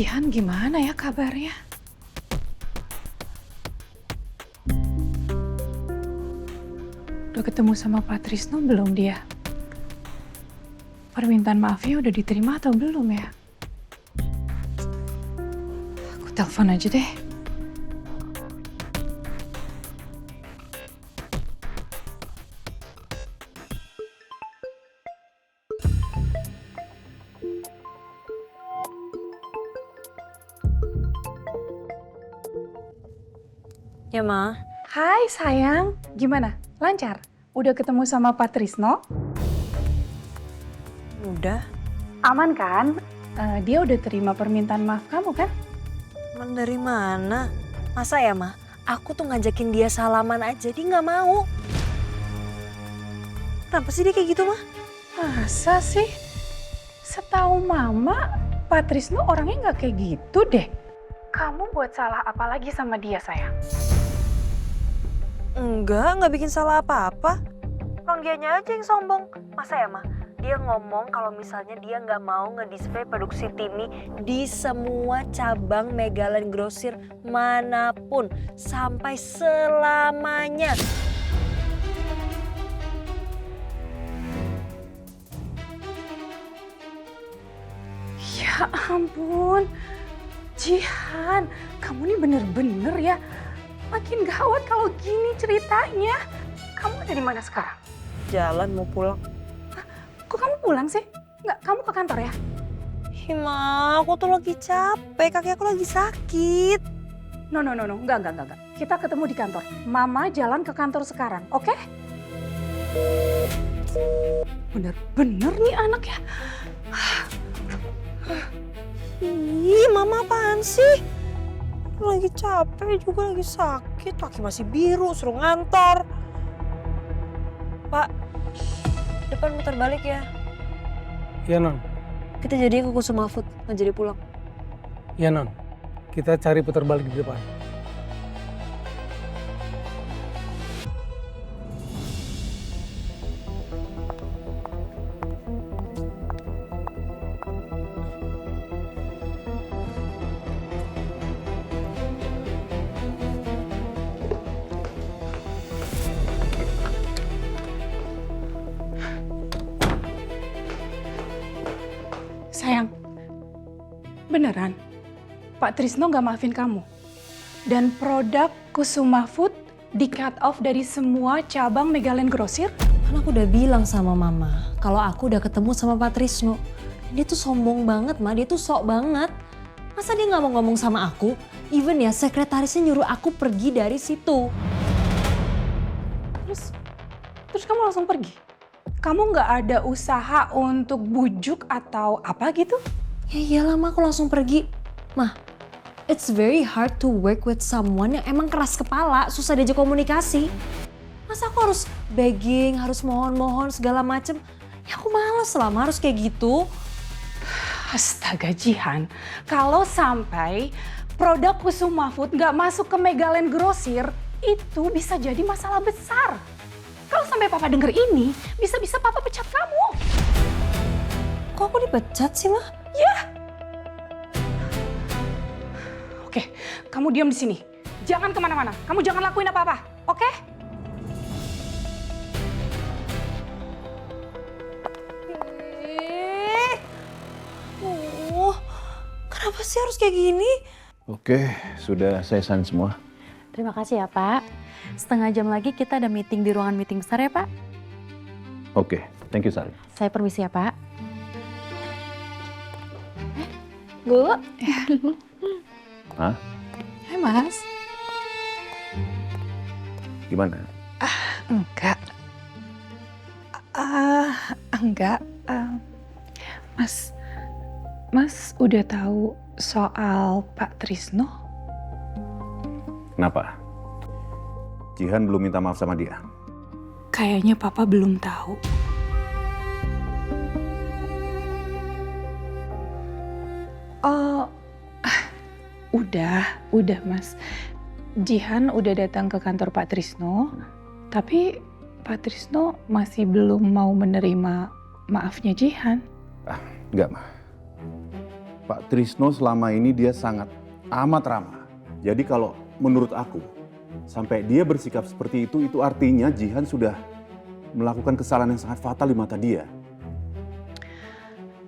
Jihan gimana ya kabarnya? Udah ketemu sama Pak Trisno belum dia? Permintaan maafnya udah diterima atau belum ya? Aku telepon aja deh. Ya, Ma. Hai sayang, gimana? Lancar? Udah ketemu sama Pak Trisno? Udah. Aman kan? Dia udah terima permintaan maaf kamu kan? Man dari mana? Masa ya, Ma? Aku tuh ngajakin dia salaman aja, dia nggak mau. Kenapa sih dia kayak gitu, Ma? Masa sih? Setahu Mama, Pak Trisno orangnya nggak kayak gitu deh. Kamu buat salah apa lagi sama dia sayang? Nggak bikin salah apa-apa. Orang dianya aja yang sombong. Masa ya, Ma? Dia ngomong kalau misalnya dia nggak mau ngedisplay produksi Timi di semua cabang Megaland Grosir manapun sampai selamanya. Ya ampun, Jihan, kamu ini bener-bener ya. Makin gawat kalau gini ceritanya. Kamu dari mana sekarang? Jalan mau pulang. Kok kamu pulang sih? Nggak, kamu ke kantor ya? Hima, aku tuh lagi capek, kaki aku lagi sakit. No, enggak. Kita ketemu di kantor. Mama jalan ke kantor sekarang, oke? Bener-bener nih anak ya. Ih, Mama apaan sih? Lagi capek juga lagi sakit, kaki masih biru, suruh ngantor. Pak, depan muter balik ya. Iya non, Kita jadi ke Kusuma Food, nggak jadi pulang. iya non. Kita cari putar balik di depan. Sayang, beneran Pak Trisno nggak maafin kamu? Dan produk Kusuma Food di cut off dari semua cabang Megaland Grosir? Kan aku udah bilang sama Mama, kalau aku udah ketemu sama Pak Trisno. Dia tuh sombong banget, Ma. Dia tuh sok banget. Masa dia nggak mau ngomong sama aku? Even ya, sekretarisnya nyuruh aku pergi dari situ. Terus kamu langsung pergi? Kamu nggak ada usaha untuk bujuk atau apa gitu? Ya iyalah, Ma. Aku langsung pergi. Ma, it's very hard to work with someone yang emang keras kepala, susah diajak komunikasi. Masa aku harus begging, harus mohon-mohon segala macem? Ya aku males lah, Ma, harus kayak gitu. Astaga Jihan, kalau sampai produk Kusuma Food nggak masuk ke Megaland Grosir, itu bisa jadi masalah besar. Kalau sampai Papa denger ini, bisa-bisa Papa pecat kamu. Kok aku dipecat sih, Ma? Oke, kamu diam di sini. Jangan kemana-mana. Kamu jangan lakuin apa-apa, oke? Kenapa sih harus kayak gini? Oke, sudah saya sign semua. Terima kasih ya Pak. Setengah jam lagi kita ada meeting di ruangan meeting besar ya Pak. Oke, thank you Sari. Saya permisi ya Pak. Bu. Hah? Hai Mas. Gimana? Enggak. Enggak. Mas udah tahu soal Pak Trisno? Kenapa? Jihan belum minta maaf sama dia. Kayaknya Papa belum tahu. Oh, udah Mas. Jihan udah datang ke kantor Pak Trisno, tapi Pak Trisno masih belum mau menerima maafnya Jihan. Enggak, Ma. Pak Trisno selama ini dia sangat amat ramah. Jadi kalau menurut aku, sampai dia bersikap seperti itu artinya Jihan sudah melakukan kesalahan yang sangat fatal di mata dia.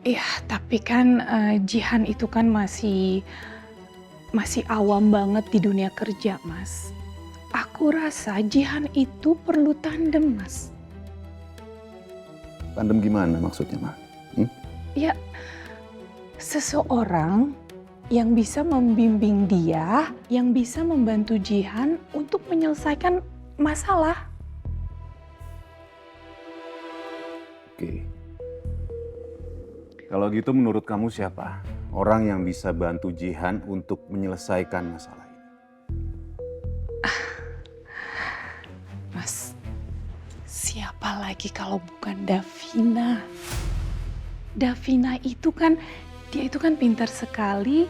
Iya, tapi kan Jihan itu kan masih awam banget di dunia kerja, Mas. Aku rasa Jihan itu perlu tandem, Mas. Tandem gimana maksudnya, Ma? Ya, seseorang yang bisa membimbing dia, yang bisa membantu Jihan untuk menyelesaikan masalah. Oke. Kalau gitu menurut kamu siapa orang yang bisa bantu Jihan untuk menyelesaikan masalah ini? Mas, siapa lagi kalau bukan Davina? Davina itu kan, dia itu kan pintar sekali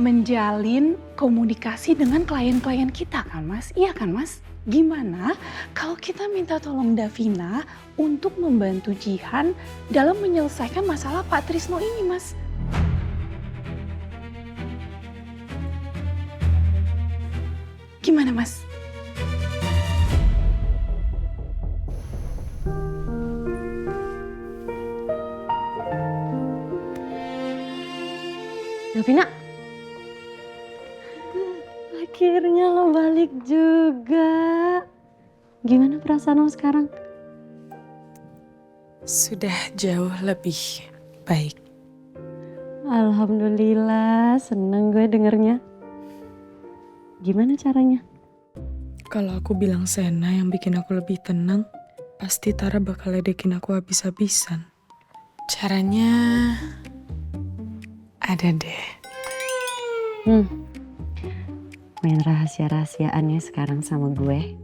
menjalin komunikasi dengan klien-klien kita kan, Mas? Iya kan, Mas? Gimana kalau kita minta tolong Davina untuk membantu Jihan dalam menyelesaikan masalah Pak Trisno ini, Mas? Gimana, Mas? Davina, akhirnya lo balik juga. Gimana perasaan lo sekarang? Sudah jauh lebih baik. Alhamdulillah, seneng gue dengernya. Gimana caranya? Kalau aku bilang Sena yang bikin aku lebih tenang, pasti Tara bakal ledekin aku habis-habisan. Caranya ada deh. Main rahasia-rahasiaannya sekarang sama gue.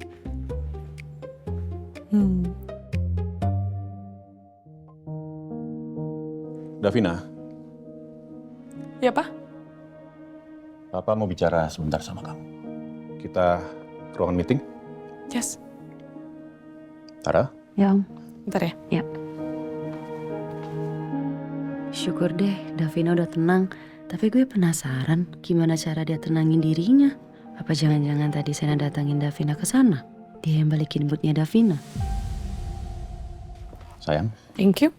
Davina, Ya, Pak? Papa mau bicara sebentar sama kamu. Kita ke ruangan meeting. Yes. Tara? Ya Om. Bentar ya. Syukur deh Davina udah tenang. Tapi gue penasaran gimana cara dia tenangin dirinya. Apa jangan-jangan tadi Sena datangin Davina ke sana? Dia yang balikin moodnya Davina. Sayang, Thank you.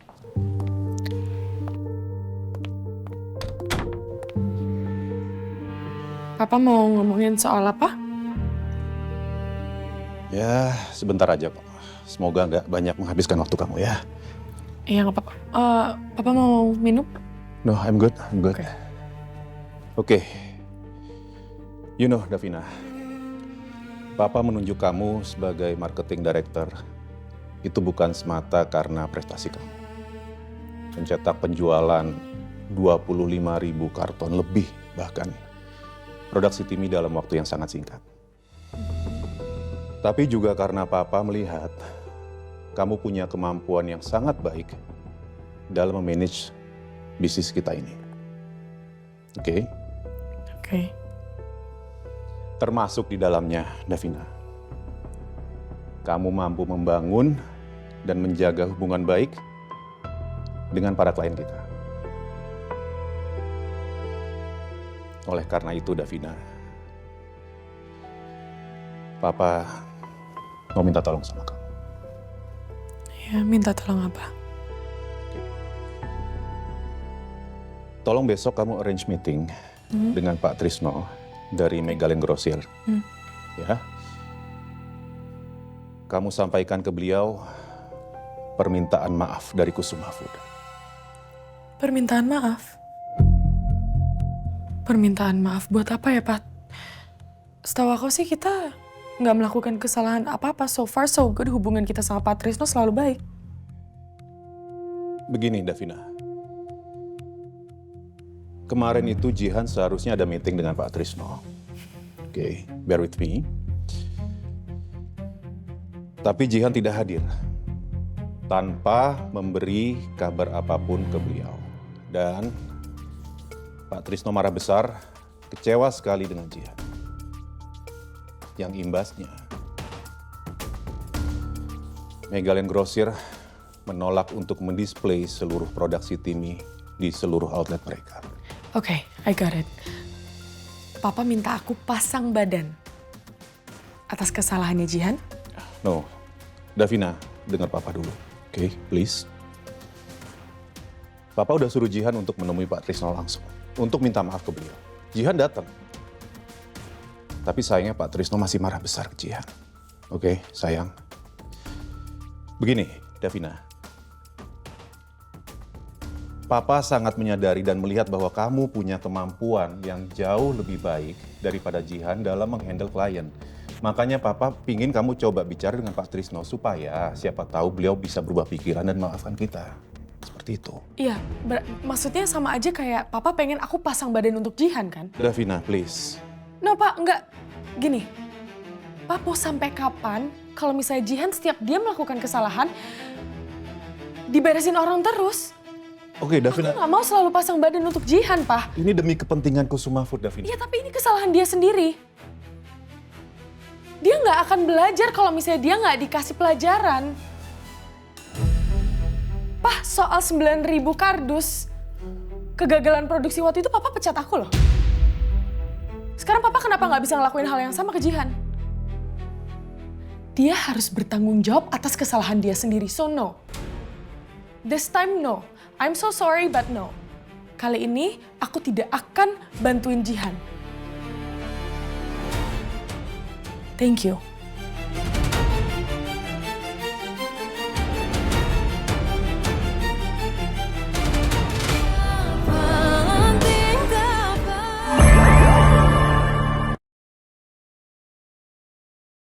Papa mau ngomongin soal apa? ya sebentar aja kok. Semoga nggak banyak menghabiskan waktu kamu ya. Iya, nggak apa-apa. Papa mau minum? No, I'm good. Oke. You know, Davina, Papa menunjuk kamu sebagai marketing director itu bukan semata karena prestasi kamu. Mencetak penjualan 25.000 karton lebih bahkan produksi Timi dalam waktu yang sangat singkat. Tapi juga karena Papa melihat kamu punya kemampuan yang sangat baik dalam memanage bisnis kita ini. Oke? Oke. Termasuk di dalamnya, Davina. Kamu mampu membangun dan menjaga hubungan baik dengan para klien kita. Oleh karena itu, Davina, Papa mau minta tolong sama kamu. Ya, minta tolong apa? Tolong besok kamu arrange meeting dengan Pak Trisno dari Megalen Grosir. Ya. Kamu sampaikan ke beliau permintaan maaf dari Kusuma Food. Permintaan maaf? Permintaan maaf buat apa ya, Pak? Setahu aku sih kita nggak melakukan kesalahan apa-apa. So far so good, hubungan kita sama Pak Trisno selalu baik. Begini, Davina. Kemarin itu Jihan seharusnya ada meeting dengan Pak Trisno. Oke, bear with me. Tapi Jihan tidak hadir tanpa memberi kabar apapun ke beliau. Dan Pak Trisno marah besar, kecewa sekali dengan Jihan. Yang imbasnya, Megalen Grosir menolak untuk mendisplay seluruh produksi Timi di seluruh outlet mereka. Oke, I got it. Papa minta aku pasang badan atas kesalahannya Jihan. No, Davina, dengar Papa dulu. Oke, please. Papa udah suruh Jihan untuk menemui Pak Trisno langsung. Untuk minta maaf ke beliau. Jihan datang. Tapi sayangnya Pak Trisno masih marah besar ke Jihan. Oke, sayang. Begini, Davina. Papa sangat menyadari dan melihat bahwa kamu punya kemampuan yang jauh lebih baik daripada Jihan dalam menghandle klien. Makanya Papa pingin kamu coba bicara dengan Pak Trisno supaya siapa tahu beliau bisa berubah pikiran dan maafkan kita. Seperti itu. Iya, maksudnya sama aja kayak Papa pengen aku pasang badan untuk Jihan kan? Davina, please. No Pak, enggak. Gini, Pak mau sampai kapan kalau misalnya Jihan setiap dia melakukan kesalahan, diberesin orang terus? Oke, Davina. Aku nggak mau selalu pasang badan untuk Jihan, Pak. Ini demi kepentingan Kusuma Food, Davina. Iya, tapi ini kesalahan dia sendiri. Dia nggak akan belajar kalau misalnya dia nggak dikasih pelajaran. Pak, soal 9.000 kardus, kegagalan produksi waktu itu Papa pecat aku loh. Sekarang Papa kenapa nggak bisa ngelakuin hal yang sama ke Jihan? Dia harus bertanggung jawab atas kesalahan dia sendiri, so no. This time no. I'm so sorry but no. Kali ini aku tidak akan bantuin Jihan. Thank you.